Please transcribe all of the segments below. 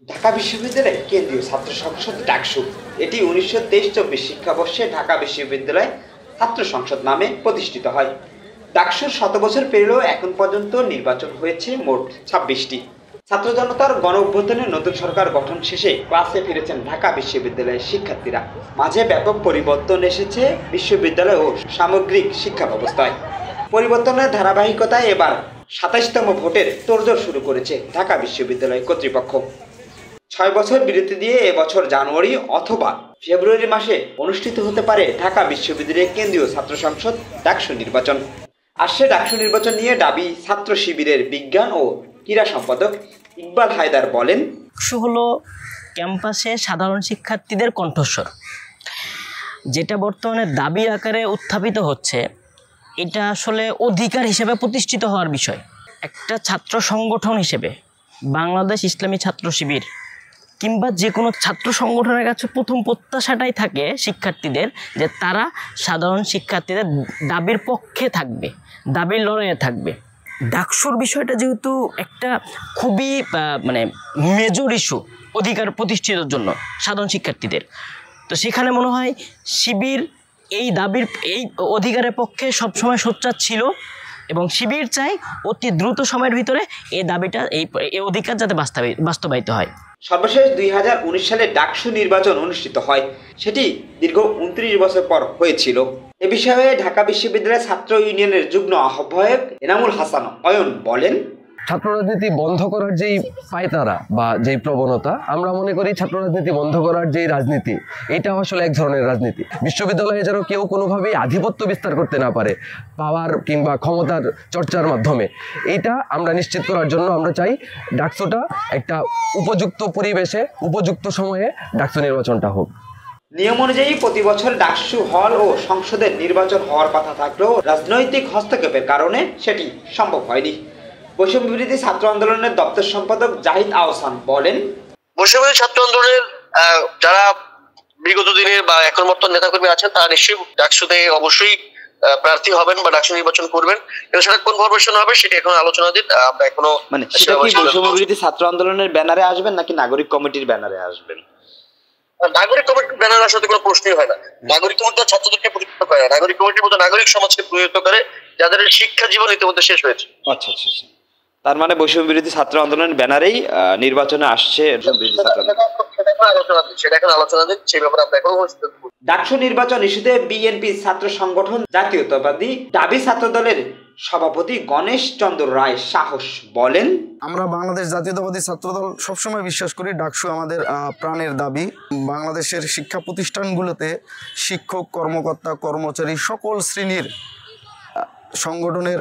ঢাকা বিশ্ববিদ্যালয় কেন্দ্রীয় ছাত্র সংসদ ডাকসু এটি 1923-24 শিক্ষাবর্ষে ঢাকা বিশ্ববিদ্যালয় ছাত্র সংসদ নামে প্রতিষ্ঠিত হয়। ডাকসুর 100 বছর পেরিয়েও এখন পর্যন্ত নির্বাচন হয়েছে মোট 26টি। ছাত্র জনতার গণ অভ্যুত্থানে নতুন সরকার গঠন শেষে ক্লাসে ফিরেছেন ঢাকা বিশ্ববিদ্যালয়ের শিক্ষার্থীরা। মাঝে ব্যাপক পরিবর্তন এসেছে বিশ্ববিদ্যালয় ও সামগ্রিক শিক্ষা ব্যবস্থায়। পরিবর্তনের ধারাবাহিকতায় এবার 27তম ভোটের তোড়জোড় শুরু করেছে ঢাকা বিশ্ববিদ্যালয় কর্তৃপক্ষ। 6 বছর বিরতি দিয়ে এবছর জানুয়ারি অথবা ফেব্রুয়ারি মাসে অনুষ্ঠিত হতে পারে ঢাকা বিশ্ববিদ্যালয়ের কেন্দ্রীয় ছাত্র সংসদ ডাকসু নির্বাচন। আসছে ডাকসু নির্বাচন নিয়ে ডাবি ছাত্র শিবিরের বিজ্ঞান ও ক্রীড়া সম্পাদক ইকবাল হায়দার বলেন, ডাকসু হলো ক্যাম্পাসে সাধারণ শিক্ষার্থীদের কণ্ঠস্বর, যেটা বর্তমানে দাবি আকারে উত্থাপিত হচ্ছে। এটা আসলে অধিকার হিসেবে প্রতিষ্ঠিত হওয়ার বিষয়। একটা ছাত্র সংগঠন হিসেবে বাংলাদেশ ইসলামী ছাত্র শিবির কিংবা যে কোনো ছাত্র সংগঠনের কাছে প্রথম প্রত্যাশাটাই থাকে শিক্ষার্থীদের যে তারা সাধারণ শিক্ষার্থীদের দাবির পক্ষে থাকবে, দাবির লড়াইয়ে থাকবে। ডাকসুর বিষয়টা যেহেতু একটা খুবই মেজর ইস্যু অধিকার প্রতিষ্ঠিতের জন্য সাধারণ শিক্ষার্থীদের, তো সেখানে মনে হয় শিবির এই দাবির এই অধিকারের পক্ষে সবসময় সোচ্চার ছিল এবং শিবির চাই অতি দ্রুত সময়ের ভিতরে এই দাবিটা এই অধিকার যাতে বাস্তবায়িত হয়। সর্বশেষ 2019 সালে ডাকসু নির্বাচন অনুষ্ঠিত হয়, সেটি দীর্ঘ 29 বছর পর হয়েছিল। এ বিষয়ে ঢাকা বিশ্ববিদ্যালয়ের ছাত্র ইউনিয়নের যুগ্ম আহ্বায়ক এনামুল হাসান অয়ন বলেন, ছাত্র রাজনীতি বন্ধ করার যেই পায়তারা বা যেই প্রবণতা, আমরা মনে করি ছাত্র রাজনীতি বন্ধ করার যেই রাজনীতি, এটা আসলে এক ধরনের রাজনীতি। বিশ্ববিদ্যালয়ে যেন কেউ কোনোভাবেই আধিপত্য বিস্তার করতে না পারে পাওয়ার কিংবা ক্ষমতার চর্চার মাধ্যমে, এইটা আমরা নিশ্চিত করার জন্য আমরা চাই ডাকসুটা একটা উপযুক্ত পরিবেশে উপযুক্ত সময়ে ডাকসু নির্বাচনটা হোক। নিয়ম অনুযায়ী প্রতি বছর ডাকসু হল ও সংসদের নির্বাচন হওয়ার কথা থাকলেও রাজনৈতিক হস্তক্ষেপের কারণে সেটি সম্ভব হয়নি। বৈষম্য বিরোধী ছাত্র আন্দোলনের দপ্তর সম্পাদক জাহিদ আহসান বলেন, বৈষম্য বিরোধী ছাত্র আন্দোলনের যারা বিগত দিনের বা এখন বর্তমান নেতাকর্মী আছেন তারা নিশ্চয়ই ডাকসুতে অবশ্যই প্রার্থী হবেন বা ডাকসু নির্বাচন করবেন, কিন্তু সেটা কোন ফরমেশন হবে সেটা এখন আলোচনাধীন। আমরা এখনো সেটা কি বৈষম্য বিরোধী ছাত্র আন্দোলনের ব্যানারে আসবেন নাকি নাগরিক কমিটির ব্যানারে আসবেন? নাগরিক কমিটির ব্যানার আসার কোনো প্রশ্নই হয় না। নাগরিক কমিটি ছাত্রদেরকে প্রতিনিধিত্ব করে না, নাগরিক কমিটির মতো নাগরিক সমাজকে প্রতিনিধিত্ব করে যাদের শিক্ষা জীবন ইতিমধ্যে শেষ হয়েছে। আচ্ছা আচ্ছা, তার মানে বৈষম্য বিরোধী ছাত্র আন্দোলনের ব্যানারেই নির্বাচনে আসছে ডাকসু নির্বাচন ইস্যুতে বিএনপি ছাত্র সংগঠন জাতীয়তাবাদী দাবি ছাত্র দলের সভাপতি গণেশ চন্দ্র রায় সাহস বলেন, আমরা বাংলাদেশ জাতীয়তাবাদী ছাত্রদল সবসময় বিশ্বাস করি ডাকসু আমাদের প্রাণের দাবি। বাংলাদেশের শিক্ষা প্রতিষ্ঠানগুলোতে শিক্ষক, কর্মকর্তা, কর্মচারী সকল শ্রেণীর সংগঠনের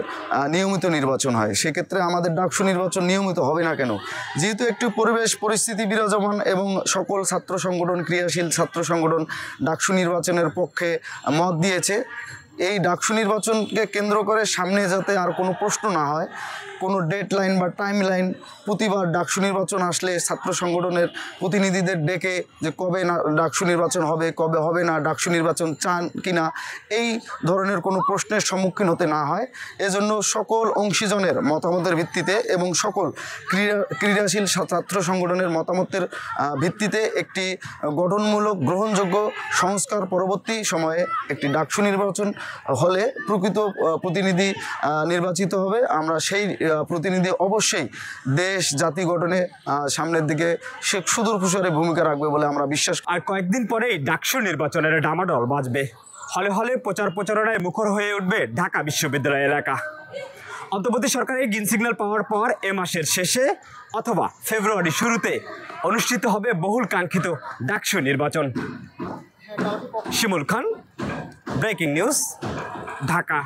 নিয়মিত নির্বাচন হয়। সেক্ষেত্রে আমাদের ডাকসু নির্বাচন নিয়মিত হবে না কেন? যেহেতু একটি পরিবেশ পরিস্থিতি বিরাজমান এবং সকল ছাত্র সংগঠন, ক্রিয়াশীল ছাত্র সংগঠন ডাকসু নির্বাচনের পক্ষে মত দিয়েছে। এই ডাকসু নির্বাচনকে কেন্দ্র করে সামনে যাতে আর কোনো প্রশ্ন না হয়, কোনো ডেডলাইন বা টাইম লাইন, প্রতিবার ডাকসু নির্বাচন আসলে ছাত্র সংগঠনের প্রতিনিধিদের ডেকে যে কবে না ডাকসু নির্বাচন হবে, কবে হবে না, ডাকসু নির্বাচন চান কিনা, এই ধরনের কোনো প্রশ্নের সম্মুখীন হতে না হয়, এজন্য সকল অংশীজনের মতামতের ভিত্তিতে এবং সকল ক্রীড়াশীল ছাত্র সংগঠনের মতামতের ভিত্তিতে একটি গঠনমূলক গ্রহণযোগ্য সংস্কার পরবর্তী সময়ে একটি ডাকসু নির্বাচন হলে প্রকৃত প্রতিনিধি নির্বাচিত হবে। আমরা সেই প্রতিনিধি অবশ্যই দেশ জাতি গঠনে সামনের দিকে সে সুদূর প্রসারে ভূমিকা রাখবে বলে আমরা বিশ্বাস করি। আর কয়েকদিন পরেই ডাকসু নির্বাচনের ডামাডোল বাজবে। হলে হলে প্রচার প্রচারণায় মুখর হয়ে উঠবে ঢাকা বিশ্ববিদ্যালয় এলাকা। অন্তর্বর্তী সরকারের গ্রিন সিগন্যাল পাওয়ার পর এ মাসের শেষে অথবা ফেব্রুয়ারি শুরুতে অনুষ্ঠিত হবে বহুল কাঙ্ক্ষিত ডাকসু নির্বাচন। Shimul Khan, breaking news, Dhaka.